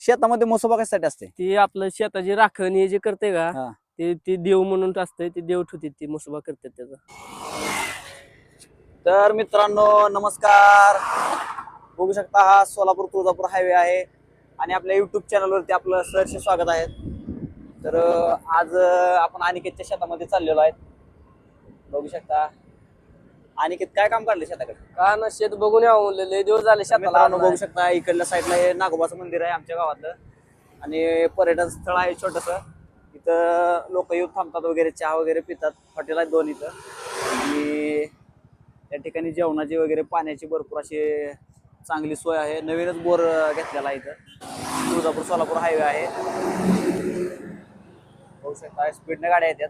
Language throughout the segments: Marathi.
शेतामध्ये मसोबा कशासाठी असते? ती आपलं शेताची राखण हे जे करते का हा. ते देव म्हणून असतंय, ते देव ठेवते ती मसोबा करते त्याचा. तर मित्रांनो नमस्कार, बघू शकता हा सोलापूर तुळजापूर हायवे आहे आणि आपल्या युट्यूब चॅनलवरती आपलं सहर्ष स्वागत आहे. तर आज आपण अनिकेतच्या शेतामध्ये चाललेलो आहे. बघू शकता अनिकेत काय काम काढले शेताकडे? का ना शेत बघून यावं म्हणलं, लय दिवस झाले शेताला. मित्रांनो बघू शकता इकडल्या साईडला हे नागोबाचं मंदिर आहे आमच्या गावातलं आणि पर्यटन स्थळ आहे छोटस. इथं लोक येऊन थांबतात वगैरे, चहा वगैरे पितात. हॉटेल आहेत दोन इथं आणि त्या ठिकाणी जेवणाची वगैरे पाण्याची भरपूर अशी चांगली सोय आहे. नवीनच बोर घेतलेला आहे इथं. तुळजापूर सोलापूर हायवे आहे. बघू शकता स्पीडने गाड्या येतात.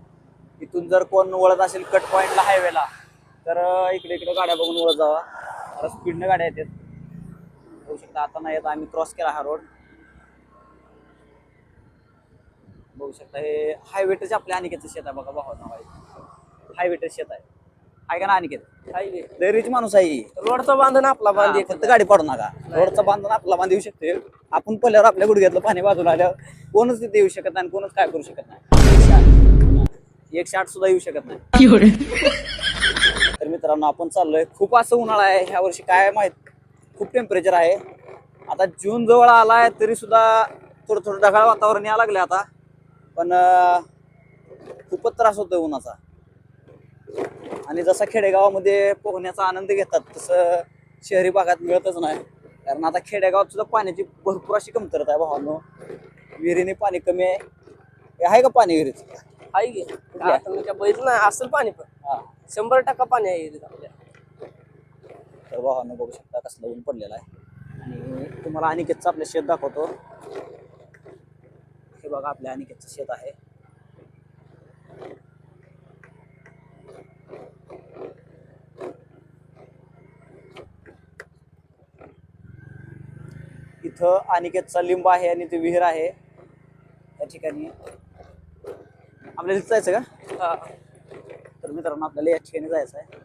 इथून जर कोण वळत असेल कट पॉइंटला हायवेला तर इकडे इकडे गाड्या बघून वळत जावा. तर स्पीडने गाड्या येतात. बघू शकता आता नाही येत, आम्ही क्रॉस केला हा रोड. बघू शकता हे हायवे टच आपल्या अनिकेतचं शेत आहे बघा. हायवे टच शेत आहे का ना अनिकेत? लय रिच माणूस आहे. रोडचा बांधून आपला बांध फक्त गाडी पाडू नका. रोडचा बांधून आपला बांध येऊ शकतो. आपण पल्यावर आपल्या गुडघ्यातलं पाणी बाजूला आल्यावर कोणच तिथे येऊ शकत नाही, कोणच काय करू शकत नाही. 160 सुद्धा येऊ शकत नाही. तर मित्रांनो आपण चाललोय. खूप असं उन्हाळा आहे ह्या वर्षी, काय माहित खूप टेम्परेचर आहे. आता जून जवळ आलाय तरी सुद्धा थोडं थोडं ढगाळ वातावरण यायला लागले आता, पण खूपच त्रास होतोय उन्हाचा. आणि जसा खेडेगावामध्ये पोहण्याचा आनंद घेतात तसं शहरी भागात मिळतच नाही. कारण आता खेडेगावात सुद्धा पाण्याची भरपूर अशी कमतरता आहे भावांनो. विहिरीने पाणी कमी आहे का पाणी विहिरीच? आहे बघितलं असेल पाणी, पण 100% पाणी आहे आपल्या. तर भावांनो बघू शकता कसलं ऊन पडलेलं आहे. आणि तुम्हाला अनिकेतचं आपलं शेत दाखवतो. हे बघा आपल्या अनिकेतचं शेत आहे. इथं अनिकेतचा लिंब आहे आणि ते विहीर आहे. त्या ठिकाणी आपल्याला जायचं का? तर मित्रांनो आपल्याला या ठिकाणी जायचं आहे.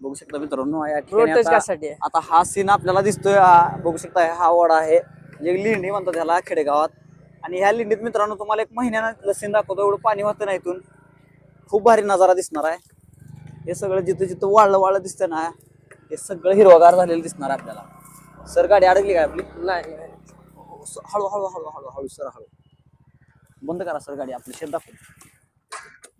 बघू शकता मित्रांनो या ठिकाणी आता हा सीन आपल्याला दिसतोय. बघू शकता हा ओढा आहे, म्हणजे लिंडी म्हणतात त्याला खेडेगावात. आणि ह्या लिंडीत मित्रांनो तुम्हाला 1 महिन्यानं सीन दाखवतो. एवढं पाणी वाहतं ना इथून. खूप भारी नजारा दिसणार आहे. हे सगळं जिथं जिथं वाळलं दिसतं ना, हे सगळं हिरवागार झालेलं दिसणार आहे आपल्याला. सर गाडी अडकली काय आपली? नाही. हळू हळू हळू हळू हळू सर हळू बंद करा सर गाडी. आपलं शेत दाखवू.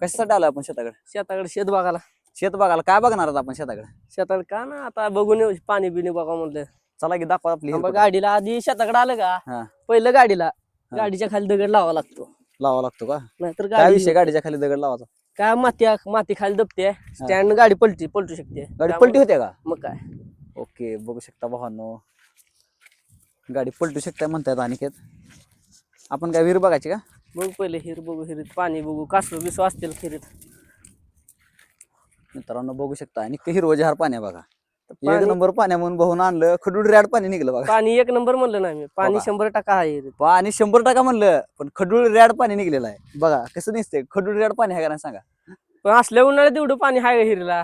कशासाठी आलोय आपण शेताकडे? शेत बघायला. शेत बघायला काय बघणार आहोत आपण शेताकडे? शेताकडे का ना आता बघून येऊ, पाणी बिणी बघा म्हणलं. चला की दाखवा आपली गाडीला आधी शेताकडे आलं का पहिलं गाडीला गाडीच्या खाली दगड लावा लागतो. लावा लागतो का? नाहीतर काय विषय गाडीच्या खाली दगड लावायचा? काय माती खाली दबते, स्टँड गाडी पलटू शकते. गाडी पलटी होते का? मग काय. ओके बघू शकता भावांनो, गाडी पलटू शकता म्हणतात अनिकेत. आपण काय विहीर बघायची का? बघू पहिले हिर बघू, हिरीत पाणी बघू, कासव बिसव असतील हिरीत. मित्रांनो बघू शकता आणि हिरवं जहार पाणी बघा. 1 नंबर पाण्या म्हणून बहून आणलं, खडूड रॅड पाणी निघलं बघा. पाणी 1 नंबर म्हणलं नाही मी, पाणी 100% आहे. पाणी 100% म्हणलं, पण खडूळ रॅड पाणी निघलेलं आहे बघा. कसं दिसतंय? खडूळ रॅड पाणी आहे का नाही सांगा? पण असल्या उन्हाळ्यात एवढं पाणी आहे हिरीला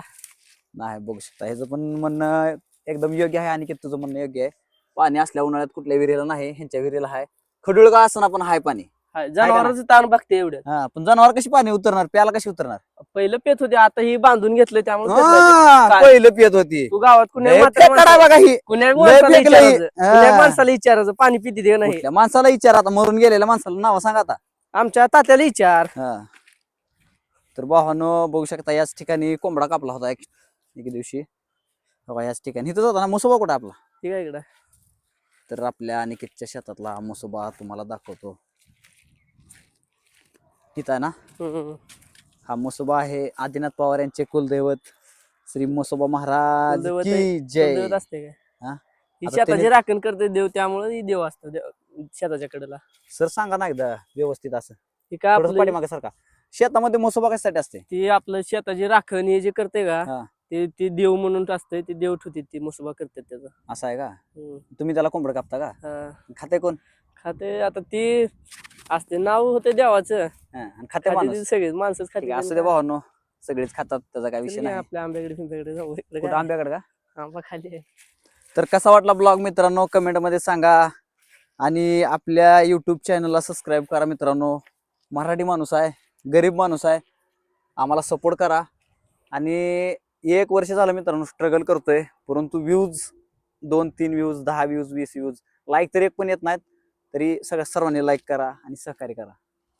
नाही. बघू शकता ह्याचं पण म्हणणं एकदम योग्य आहे. आणि तुझं म्हणणं योग्य आहे. पाणी असल्या उन्हाळ्यात कुठल्या विहिरीला नाही, ह्यांच्या विहिरीला आहे. खडूळ का असं पण हाय पाणी. जनावरांचं ताण बघते एवढं. पण जनावर कशी पाणी उतरणार? प्याला कशी उतरणार? पहिलं पेत होते, आता ही बांधून घेतलं त्यामुळे पहिलं पियत होती. तू गावात कुण्या माणसाला विचारायचं पाणी पिती दे नाही. माणसाला विचार, आता मरून गेलेल्या माणसाला नाव सांगा. आता आमच्या तात्याला विचार. तर भावानो बघू शकता याच ठिकाणी कोंबडा कापला होता एक दिवशी. याच ठिकाणी इथं होता ना मसोबा. कुठं आपला? ठीक आहे इकडं. तर आपल्या अनिकेतच्या शेतातला मसोबा तुम्हाला दाखवतो. इथं आहे ना हा मसोबा आहे. आदिनाथ पवार यांचे कुलदैवत श्री मसोबा महाराज की जय. असते का शेताची राखण करते देव, त्यामुळे देव असतो शेताच्या कडेला. सर सांगा ना एकदा व्यवस्थित असं. पाठीमागे सारखा शेतामध्ये मसोबा कशासाठी असते? ती आपलं शेताची राखण हे जे करते का ते देव म्हणून असतंय, ते देव ठेवते ती मसोबा करतात त्याचा. असं आहे का? तुम्ही त्याला कोंबडं कापता का? खाते कोण? खाते आता ती असते, नाव होते देवाचं. खाते सगळे माणसंच खाते. असं दे भावांनो, सगळेच खातात, त्याचा काय विषय नाही. आपल्या आंब्याकडे जाऊ. आंब्याकडे का? आंबा खाली आहे. तर कसा वाटला ब्लॉग मित्रांनो कमेंट मध्ये सांगा. आणि आपल्या युट्यूब चॅनलला सबस्क्राईब करा मित्रांनो. मराठी माणूस आहे, गरीब माणूस आहे, आम्हाला सपोर्ट करा. आणि 1 वर्ष झालं मित्रांनो स्ट्रगल करतोय, परंतु views 2-3 views, 10 views, 20 views, like तर एक पण येत नाहीत. तरी सर्वांनी लाईक करा आणि सहकार्य करा.